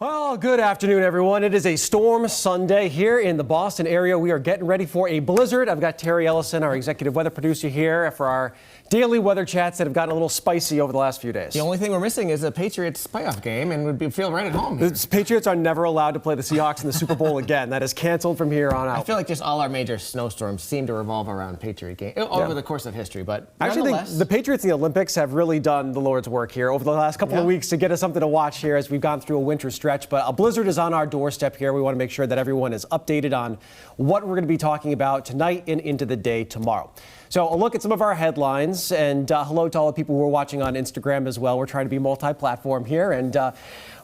Well, good afternoon, everyone. It is a storm Sunday here in the Boston area. We are getting ready for a blizzard. I've got Terry Eliasen, our executive weather producer, here for our daily weather chats that have gotten a little spicy over the last few days. The only thing we're missing is a Patriots playoff game, and we'd feel right at home here. The Patriots are never allowed to play the Seahawks in the Super Bowl again. That is canceled from here on out. I feel like just all our major snowstorms seem to revolve around Patriot games over the course of history. But actually, the Patriots in the Olympics have really done the Lord's work here over the last couple of weeks to get us something to watch here as we've gone through a winter stretch. But a blizzard is on our doorstep here. We want to make sure that everyone is updated on what we're going to be talking about tonight and into the day tomorrow. So a look at some of our headlines, and hello to all the people who are watching on Instagram as well. We're trying to be multi-platform here, and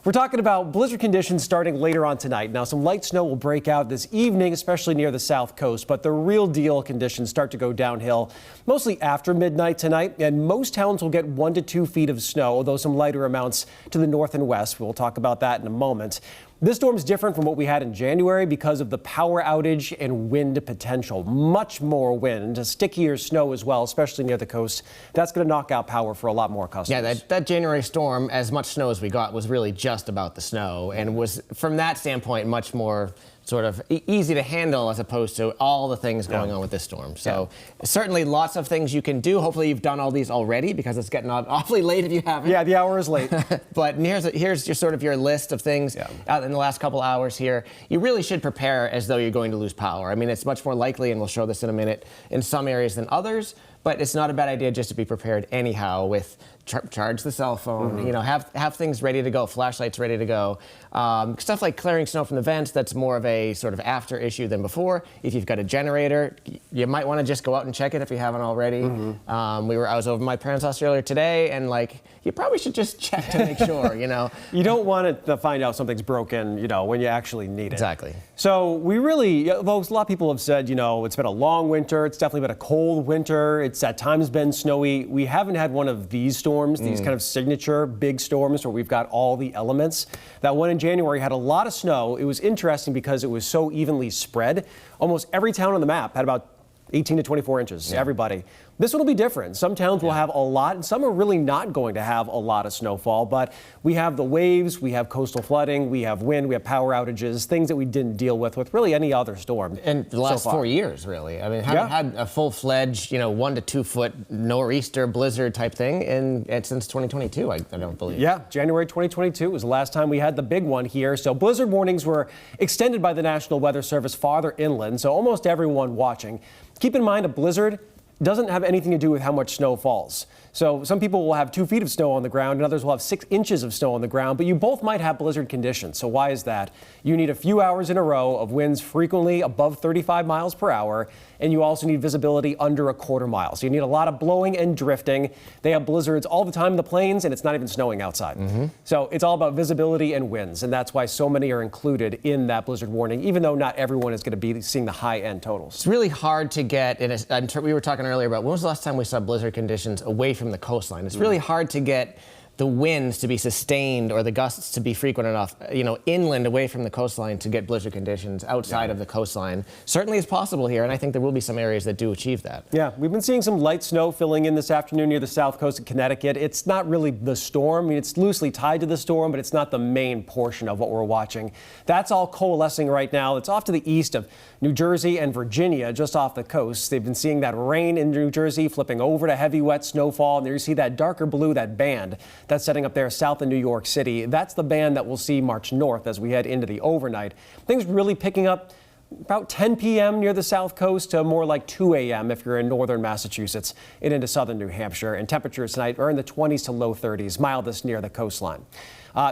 we're talking about blizzard conditions starting later on tonight. Now, some light snow will break out this evening, especially near the south coast, but the real deal conditions start to go downhill mostly after midnight tonight, and most towns will get 1 to 2 feet of snow, although some lighter amounts to the north and west. We'll talk about that in a moment. This storm is different from what we had in January because of the power outage and wind potential. Much more wind, stickier snow as well, especially near the coast. That's going to knock out power for a lot more customers. Yeah, that January storm, as much snow as we got, was really just about the snow, and was, from that standpoint, much more sort of easy to handle as opposed to all the things going on with this storm. So certainly lots of things you can do. Hopefully you've done all these already because it's getting awfully late if you haven't. Yeah, the hour is late. But here's your sort of your list of things out in the last couple hours here. You really should prepare as though you're going to lose power. I mean, it's much more likely, and we'll show this in a minute, in some areas than others. But it's not a bad idea just to be prepared anyhow with charge the cell phone, you know, have things ready to go, flashlights ready to go. Stuff like clearing snow from the vents, that's more of a sort of after issue than before. If you've got a generator, you might want to just go out and check it if you haven't already. I was over at my parents' house earlier today, and like, you probably should just check to make sure, you know. You don't want to find out something's broken, you know, when you actually need it. Exactly. So we really, although a lot of people have said, you know, it's been a long winter, it's definitely been a cold winter, it's at times been snowy. We haven't had one of these storms, these kind of signature big storms where we've got all the elements. That one in January had a lot of snow. It was interesting because it was so evenly spread. Almost every town on the map had about 18 to 24 inches, everybody. This one will be different. Some towns will have a lot, and some are really not going to have a lot of snowfall, but we have the waves, we have coastal flooding, we have wind, we have power outages, things that we didn't deal with really any other storm. And the last 4 years, really. I mean, haven't had a full-fledged, you know, 1 to 2 foot nor'easter blizzard type thing since 2022, I don't believe. Yeah, January 2022 was the last time we had the big one here. So blizzard warnings were extended by the National Weather Service farther inland, so almost everyone watching. Keep in mind, a blizzard doesn't have anything to do with how much snow falls. So some people will have 2 feet of snow on the ground and others will have 6 inches of snow on the ground, but you both might have blizzard conditions. So why is that? You need a few hours in a row of winds frequently above 35 miles per hour, and you also need visibility under a quarter mile. So you need a lot of blowing and drifting. They have blizzards all the time in the plains, and it's not even snowing outside. So it's all about visibility and winds, and that's why so many are included in that blizzard warning, even though not everyone is going to be seeing the high-end totals. It's really hard to get, we were talking earlier about when was the last time we saw blizzard conditions away from the coastline. It's really hard to get the winds to be sustained or the gusts to be frequent enough, you know, inland away from the coastline to get blizzard conditions outside of the coastline. Certainly is possible here, and I think there will be some areas that do achieve that. Yeah, we've been seeing some light snow filling in this afternoon near the south coast of Connecticut. It's not really the storm. I mean, it's loosely tied to the storm, but it's not the main portion of what we're watching. That's all coalescing right now. It's off to the east of New Jersey and Virginia, just off the coast. They've been seeing that rain in New Jersey flipping over to heavy, wet snowfall. And there you see that darker blue, that band that's setting up there south of New York City. That's the band that we'll see march north as we head into the overnight. Things really picking up about 10 p.m. near the south coast to more like 2 a.m. if you're in northern Massachusetts and into southern New Hampshire. And temperatures tonight are in the 20s to low 30s, mildest near the coastline.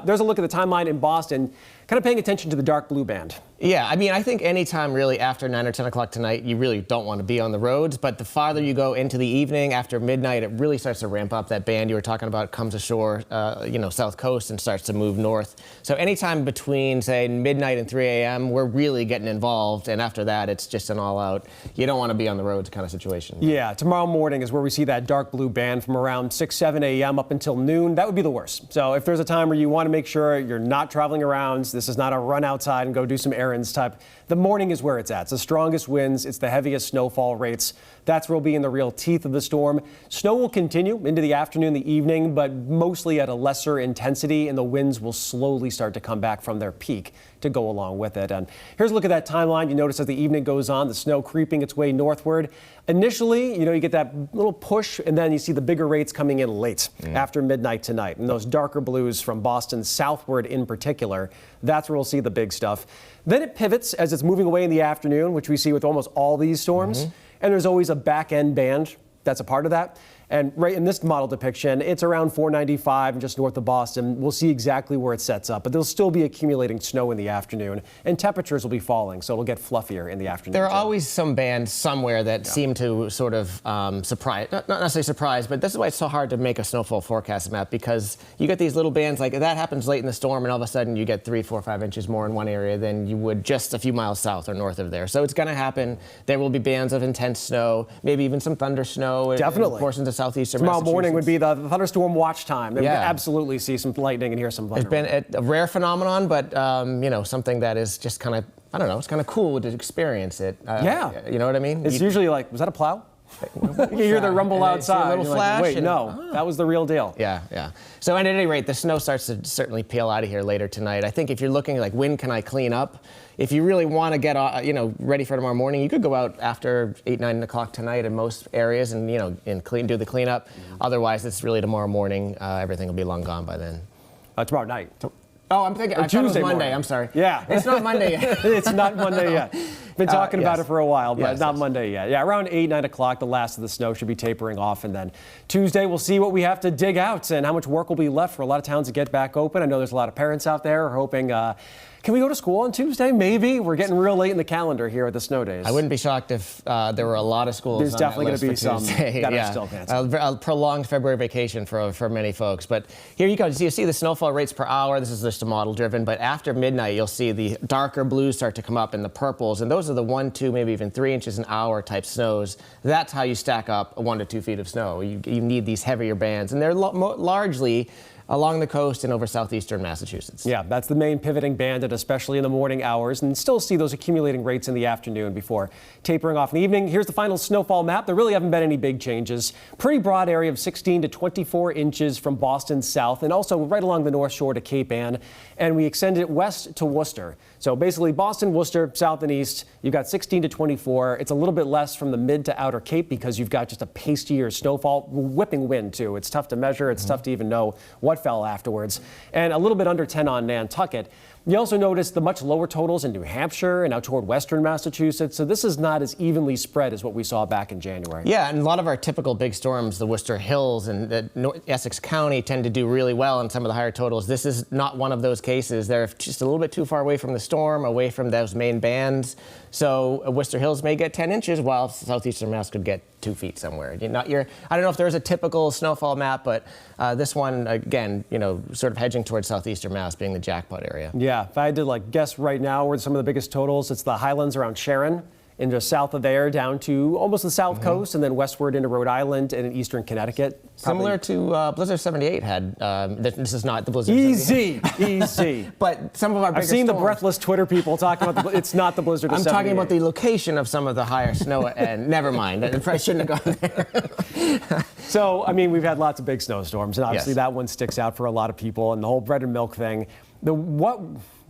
There's a look at the timeline in Boston, kind of paying attention to the dark blue band. Yeah, I mean, I think anytime really after 9 or 10 o'clock tonight, you really don't want to be on the roads. But the farther you go into the evening, after midnight, it really starts to ramp up. That band you were talking about comes ashore, you know, south coast and starts to move north. So anytime between, say, midnight and 3 a.m., we're really getting involved. And after that, it's just an all-out, you don't want to be on the roads kind of situation. Yeah, tomorrow morning is where we see that dark blue band from around 6, 7 a.m. up until noon. That would be the worst. So if there's a time where you want to make sure you're not traveling around, this is not a run outside and go do some errands type, the morning is where it's at. It's the strongest winds, it's the heaviest snowfall rates. That's where we'll be in the real teeth of the storm. Snow will continue into the afternoon, the evening, but mostly at a lesser intensity, and the winds will slowly start to come back from their peak to go along with it. And here's a look at that timeline. You notice as the evening goes on, the snow creeping its way northward. Initially, you get that little push, and then you see the bigger rates coming in late after midnight tonight. And those darker blues from Boston southward in particular, that's where we'll see the big stuff. Then it pivots as it's moving away in the afternoon, which we see with almost all these storms. And there's always a back end band that's a part of that. And right in this model depiction, it's around 495 and just north of Boston. We'll see exactly where it sets up, but there'll still be accumulating snow in the afternoon, and temperatures will be falling, so it'll get fluffier in the afternoon. There are always some bands somewhere that seem to sort of surprise, not necessarily surprise, but this is why it's so hard to make a snowfall forecast map, because you get these little bands, like that happens late in the storm, and all of a sudden you get 3, 4, 5 inches more in one area than you would just a few miles south or north of there. So it's going to happen. There will be bands of intense snow, maybe even some thunder snow in portions of southeastern Tomorrow Massachusetts. morning would be the thunderstorm watch time. They would absolutely see some lightning and hear some thunder. It's been a rare phenomenon, but something that is just kind of, I don't know, it's kind of cool to experience it. You know what I mean? It's usually like, was that a plow? You hear the rumble outside. A little flash. Like, wait, no, that was the real deal. Yeah. So at any rate, the snow starts to certainly peel out of here later tonight. I think if you're looking like, when can I clean up? If you really want to get ready for tomorrow morning, you could go out after 8, 9 o'clock tonight in most areas and do the cleanup. Otherwise, it's really tomorrow morning. Everything will be long gone by then. Tomorrow night. Oh, I'm thinking. I thought it was Monday. Morning. I'm sorry. Yeah. It's not Monday yet. It's not Monday yet. Been talking about it for a while, but not yes. Monday yet. Yeah, around 8, 9 o'clock, the last of the snow should be tapering off. And then Tuesday, we'll see what we have to dig out and how much work will be left for a lot of towns to get back open. I know there's a lot of parents out there who are hoping, can we go to school on Tuesday? Maybe. We're getting real late in the calendar here at the snow days. I wouldn't be shocked if there were a lot of schools. There's definitely going to be some Tuesday. that are still canceled. A prolonged February vacation for many folks. But here you go. You see the snowfall rates per hour. This is just a model driven. But after midnight, you'll see the darker blues start to come up and the purples. And those are the 1, 2, maybe even 3 inches an hour type snows. That's how you stack up 1 to 2 feet of snow. You need these heavier bands. And they're largely along the coast and over southeastern Massachusetts. Yeah, that's the main pivoting band, and especially in the morning hours, and still see those accumulating rates in the afternoon before tapering off in the evening. Here's the final snowfall map. There really haven't been any big changes. Pretty broad area of 16 to 24 inches from Boston south, and also right along the North Shore to Cape Ann, and we extended it west to Worcester. So basically Boston, Worcester, south and east, you've got 16 to 24. It's a little bit less from the mid to outer Cape because you've got just a pastier snowfall, whipping wind too. It's tough to measure. It's tough to even know what fell afterwards, and a little bit under 10 on Nantucket. You also notice the much lower totals in New Hampshire and out toward western Massachusetts, so this is not as evenly spread as what we saw back in January. Yeah, and a lot of our typical big storms, the Worcester Hills and Essex County, tend to do really well in some of the higher totals. This is not one of those cases. They're just a little bit too far away from the storm, away from those main bands. So Worcester Hills may get 10 inches, while southeastern Mass could get 2 feet somewhere. I don't know if there's a typical snowfall map, but this one, again, sort of hedging towards southeastern Mass being the jackpot area. Yeah, if I had to guess right now where some of the biggest totals, it's the highlands around Sharon, and just south of there down to almost the south coast, and then westward into Rhode Island and in eastern Connecticut. Similar to Blizzard 78 had, this is not the Blizzard Easy. But some of our bigger I've seen storms, the breathless Twitter people talking about it's not the Blizzard of 78. I'm talking about the location of some of the higher snow, and never mind, I probably shouldn't have gone there. So, I mean, we've had lots of big snowstorms, and obviously that one sticks out for a lot of people, and the whole bread and milk thing.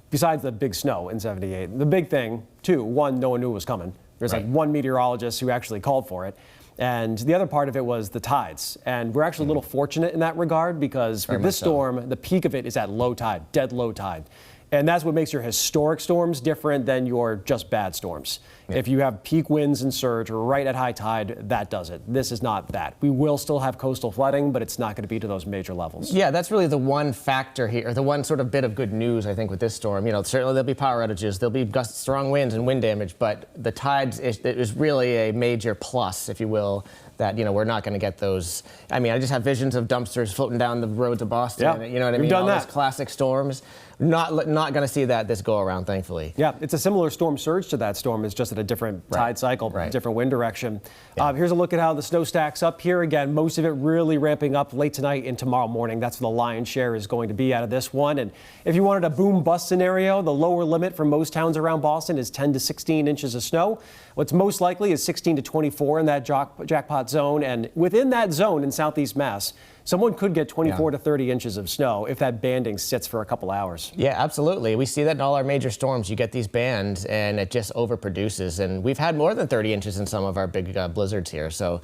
Besides the big snow in 78, the big thing, too, one, no one knew it was coming. There's one meteorologist who actually called for it. And the other part of it was the tides. And we're actually a little fortunate in that regard, because with this storm, the peak of it is at low tide, dead low tide. And that's what makes your historic storms different than your just bad storms. If you have peak winds and surge right at high tide, that does it. This is not that. We will still have coastal flooding, but it's not going to be to those major levels. Yeah, that's really the one factor here, or the one sort of bit of good news, I think, with this storm. Certainly there'll be power outages, there'll be strong winds and wind damage, but the tides is really a major plus, if you will, that, we're not going to get those. I mean, I just have visions of dumpsters floating down the roads of Boston. Yeah, You know what I mean? We've done all that. those classic storms. Not going to see that this go around, thankfully. Yeah, it's a similar storm surge to that storm. It's just at a different tide cycle, different wind direction. Yeah. Here's a look at how the snow stacks up here. Again, most of it really ramping up late tonight and tomorrow morning. That's where the lion's share is going to be out of this one. And if you wanted a boom bust scenario, the lower limit for most towns around Boston is 10 to 16 inches of snow. What's most likely is 16 to 24 in that jackpot zone. And within that zone in southeast Mass, someone could get 24 to 30 inches of snow if that banding sits for a couple hours. Yeah, absolutely. We see that in all our major storms. You get these bands and it just overproduces. And we've had more than 30 inches in some of our big blizzards here. So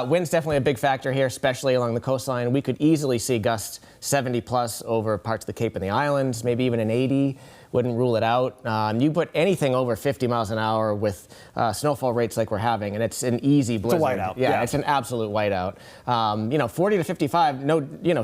wind's definitely a big factor here, especially along the coastline. We could easily see gusts 70 plus over parts of the Cape and the Islands, maybe even an 80. Wouldn't rule it out. You put anything over 50 miles an hour with snowfall rates like we're having, and it's an easy blizzard. It's a whiteout. Yeah, it's an absolute whiteout. 40 to 55,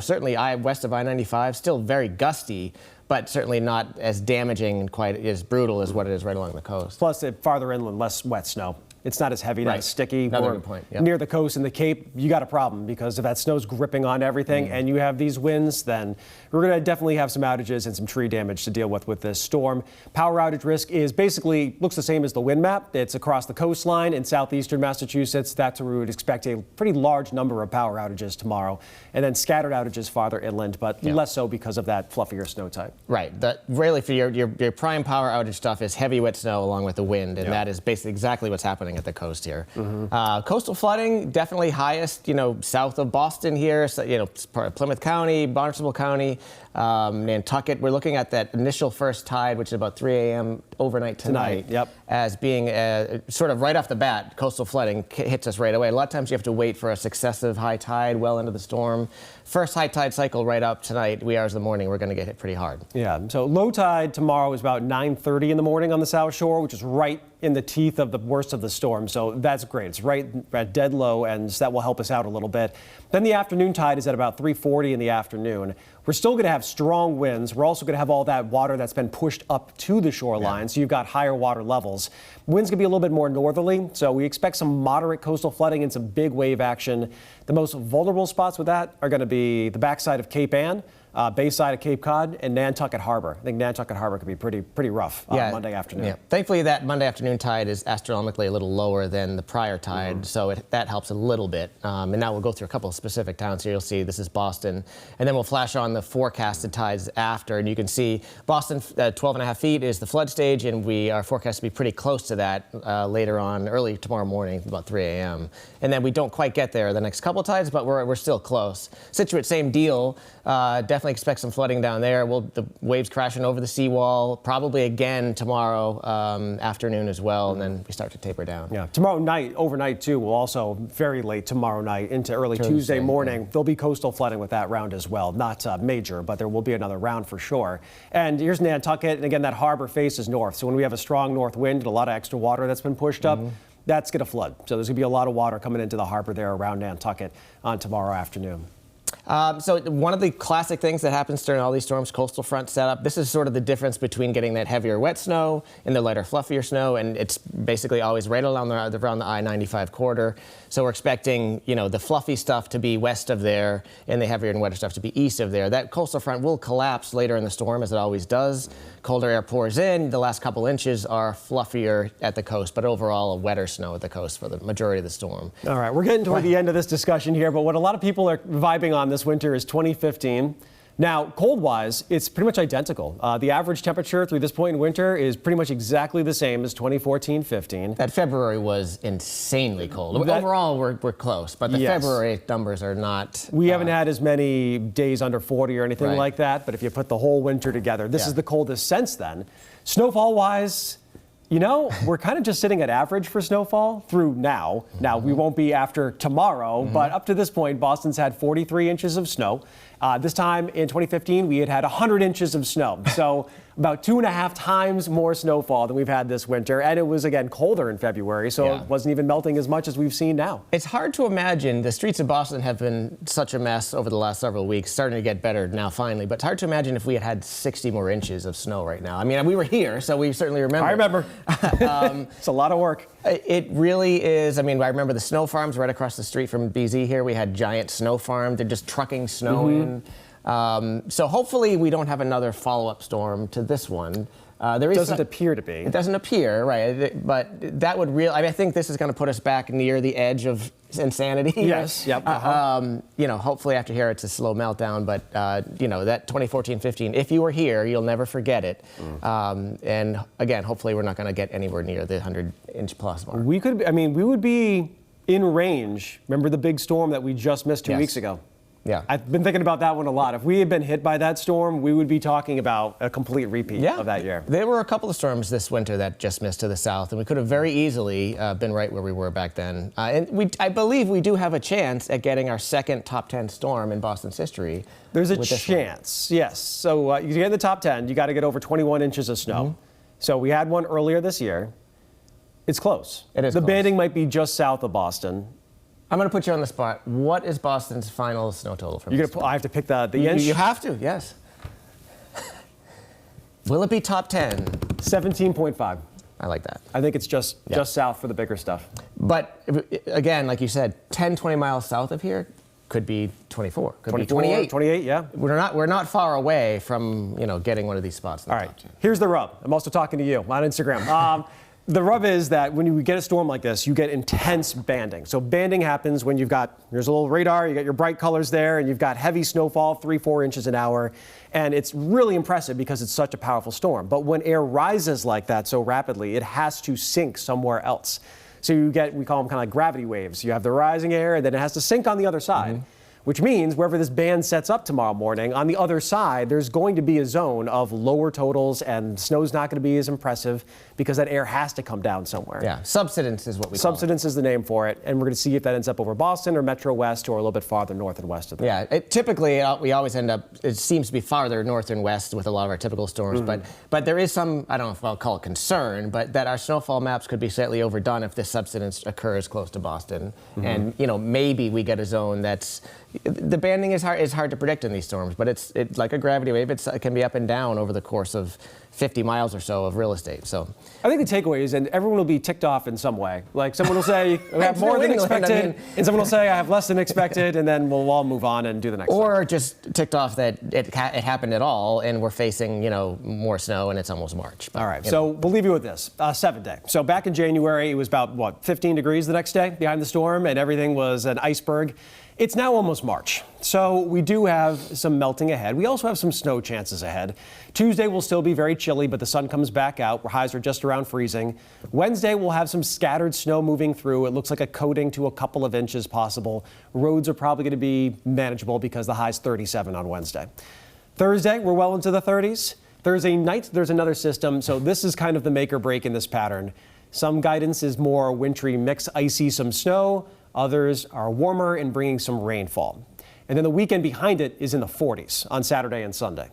certainly west of I-95, still very gusty, but certainly not as damaging and quite as brutal as what it is right along the coast. Plus, farther inland, less wet snow. It's not as heavy, not as sticky. Another good point. Yep. Near the coast and the Cape, you got a problem because if that snow's gripping on everything and you have these winds, then we're going to definitely have some outages and some tree damage to deal with this storm. Power outage risk is basically looks the same as the wind map. It's across the coastline in southeastern Massachusetts. That's where we would expect a pretty large number of power outages tomorrow, and then scattered outages farther inland, but less so because of that fluffier snow type. Right. Really, for your prime power outage stuff is heavy wet snow along with the wind, and that is basically exactly what's happening at the coast here. Coastal flooding definitely highest, south of Boston here, so, Plymouth County, Barnstable County, Nantucket. We're looking at that initial first tide, which is about 3 a.m. overnight tonight, as being sort of right off the bat. Coastal flooding hits us right away. A lot of times you have to wait for a successive high tide well into the storm. First high tide cycle right up tonight, wee hours of the morning, we're going to get hit pretty hard. Yeah, so low tide tomorrow is about 9:30 in the morning on the South Shore, which is right in the teeth of the worst of the storm. So that's great. It's right at dead low, and that will help us out a little bit. Then the afternoon tide is at about 3:40 in the afternoon. We're still going to have strong winds. We're also going to have all that water that's been pushed up to the shoreline, so you've got higher water levels. Winds going to be a little bit more northerly, so we expect some moderate coastal flooding and some big wave action. The most vulnerable spots with that are going to be the backside of Cape Ann, bayside of Cape Cod, and Nantucket Harbor. I think Nantucket Harbor could be pretty rough on Monday afternoon. Yeah. Thankfully, that Monday afternoon tide is astronomically a little lower than the prior tide, so that helps a little bit. And now we'll go through a couple of specific towns here. You'll see this is Boston, and then we'll flash on the forecasted tides after, and you can see Boston 12.5 feet is the flood stage, and we are forecast to be pretty close to that later on, early tomorrow morning, about 3 a.m. And then we don't quite get there the next couple tides, but we're still close. Situate, same deal. Definitely expect some flooding down there. The waves crashing over the seawall, probably again tomorrow afternoon as well, and then we start to taper down. Yeah, tomorrow night, overnight too, will also very late tomorrow night into early Tuesday morning. There'll be coastal flooding with that round as well. Not major, but there will be another round for sure. And here's Nantucket, and again, that harbor faces north. So when we have a strong north wind and a lot of extra water that's been pushed up, that's going to flood. So there's going to be a lot of water coming into the harbor there around Nantucket on tomorrow afternoon. So one of the classic things that happens during all these storms, coastal front setup, this is sort of the difference between getting that heavier wet snow and the lighter, fluffier snow, and it's basically always right around the I-95 corridor. So we're expecting, the fluffy stuff to be west of there and the heavier and wetter stuff to be east of there. That coastal front will collapse later in the storm, as it always does. Colder air pours in. The last couple inches are fluffier at the coast, but overall a wetter snow at the coast for the majority of the storm. All right, we're getting toward the end of this discussion here, but what a lot of people are vibing on this winter is 2015. Now, cold-wise, it's pretty much identical. The average temperature through this point in winter is pretty much exactly the same as 2014-15. That February was insanely cold. Overall, we're close, but the February numbers are not... We haven't had as many days under 40 or anything like that, but if you put the whole winter together, this is the coldest since then. Snowfall-wise, we're kind of just sitting at average for snowfall through now. Now, we won't be after tomorrow, but up to this point, Boston's had 43 inches of snow. This time in 2015, we had 100 inches of snow. So about 2.5 times more snowfall than we've had this winter. And it was, again, colder in February, so it wasn't even melting as much as we've seen now. It's hard to imagine. The streets of Boston have been such a mess over the last several weeks, starting to get better now finally. But it's hard to imagine if we had 60 more inches of snow right now. I mean, we were here, so we certainly remember. I remember. It's a lot of work. It really is. I mean, I remember the snow farms right across the street from BZ here. We had giant snow farms. They're just trucking snow in. So hopefully we don't have another follow-up storm to this one. There doesn't appear to be. It doesn't appear, right? But that would really. I mean, I think this is going to put us back near the edge of insanity. Yes. Yep. Hopefully after here it's a slow meltdown. But that 2014-15. If you were here, you'll never forget it. And again, hopefully we're not going to get anywhere near the 100-inch plus mark. We could. I mean, we would be in range. Remember the big storm that we just missed 2 weeks ago? Yeah. I've been thinking about that one a lot. If we had been hit by that storm, we would be talking about a complete repeat of that year. There were a couple of storms this winter that just missed to the south, and we could have very easily been right where we were back then. I believe we do have a chance at getting our second top 10 storm in Boston's history. There's a chance, yes. So you get in the top 10, you got to get over 21 inches of snow. So we had one earlier this year. It's close. It is The close. banding might be just south of Boston. I'm going to put you on the spot. What is Boston's final snow total from this? I have to pick the inch? You have to, yes. Will it be top 10? 17.5. I like that. I think it's just south for the bigger stuff. But again, like you said, 10, 20 miles south of here could be 24. Could be 28. 28, yeah. We're not far away from getting one of these spots. All right. Here's the rub. I'm also talking to you on Instagram. The rub is that when you get a storm like this, you get intense banding. So banding happens when here's a little radar, you got your bright colors there, and you've got heavy snowfall, 3-4 inches an hour. And it's really impressive because it's such a powerful storm. But when air rises like that so rapidly, it has to sink somewhere else. So we call them kind of like gravity waves. You have the rising air, and then it has to sink on the other side. Which means wherever this band sets up tomorrow morning, on the other side, there's going to be a zone of lower totals, and snow's not going to be as impressive because that air has to come down somewhere. Yeah, subsidence is what we call it. Subsidence is the name for it, and we're going to see if that ends up over Boston or Metro West or a little bit farther north and west of that. Yeah, typically we always end up, it seems to be farther north and west with a lot of our typical storms, but there is some, I don't know if I'll call it concern, but that our snowfall maps could be slightly overdone if this subsidence occurs close to Boston. And, maybe we get a zone that's, the banding is hard to predict in these storms, but it's like a gravity wave. It can be up and down over the course of 50 miles or so of real estate. So I think the takeaway is, and everyone will be ticked off in some way. Like someone will say, I have more than expected, and someone will say, I have less than expected, and then we'll all move on and do the next thing. Or just ticked off that it happened at all, and we're facing, more snow, and it's almost March. But, all right, so we'll leave you with this, 7-day. So back in January, it was about, 15 degrees the next day behind the storm, and everything was an iceberg. It's now almost March, so we do have some melting ahead. We also have some snow chances ahead. Tuesday will still be very chilly, but the sun comes back out. Our highs are just around freezing. Wednesday, we'll have some scattered snow moving through. It looks like a coating to a couple of inches possible. Roads are probably going to be manageable because the high's 37 on Wednesday. Thursday, we're well into the 30s. Thursday night, there's another system, so this is kind of the make or break in this pattern. Some guidance is more wintry mix, icy, some snow. Others are warmer and bringing some rainfall. And then the weekend behind it is in the 40s on Saturday and Sunday.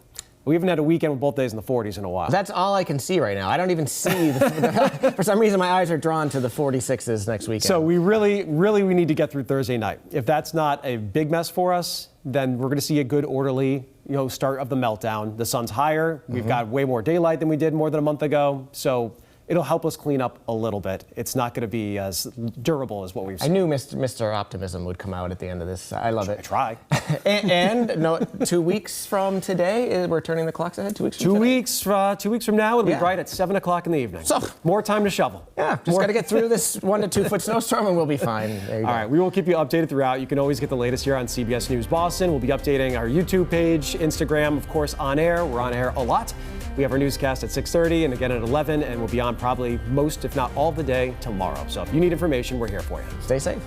We haven't had a weekend with both days in the 40s in a while. That's all I can see right now. I don't even see, for some reason my eyes are drawn to the 46s next weekend. So we really need to get through Thursday night. If that's not a big mess for us, then we're going to see a good orderly start of the meltdown. The sun's higher. We've got way more daylight than we did more than a month ago. So it'll help us clean up a little bit. It's not going to be as durable as what we've seen. I knew Mr. Optimism would come out at the end of this. I love it. I try. and no, 2 weeks from today, we're turning the clocks ahead. 2 weeks from 2 today? weeks. 2 weeks from now, it'll be bright at 7 o'clock in the evening. So more time to shovel. Yeah, just got to get through this 1 to 2 foot snowstorm and we'll be fine. There you go. All right, we will keep you updated throughout. You can always get the latest here on CBS News Boston. We'll be updating our YouTube page, Instagram, of course, on air. We're on air a lot. We have our newscast at 6:30 and again at 11, and we'll be on probably most, if not all of the day tomorrow. So if you need information, we're here for you. Stay safe.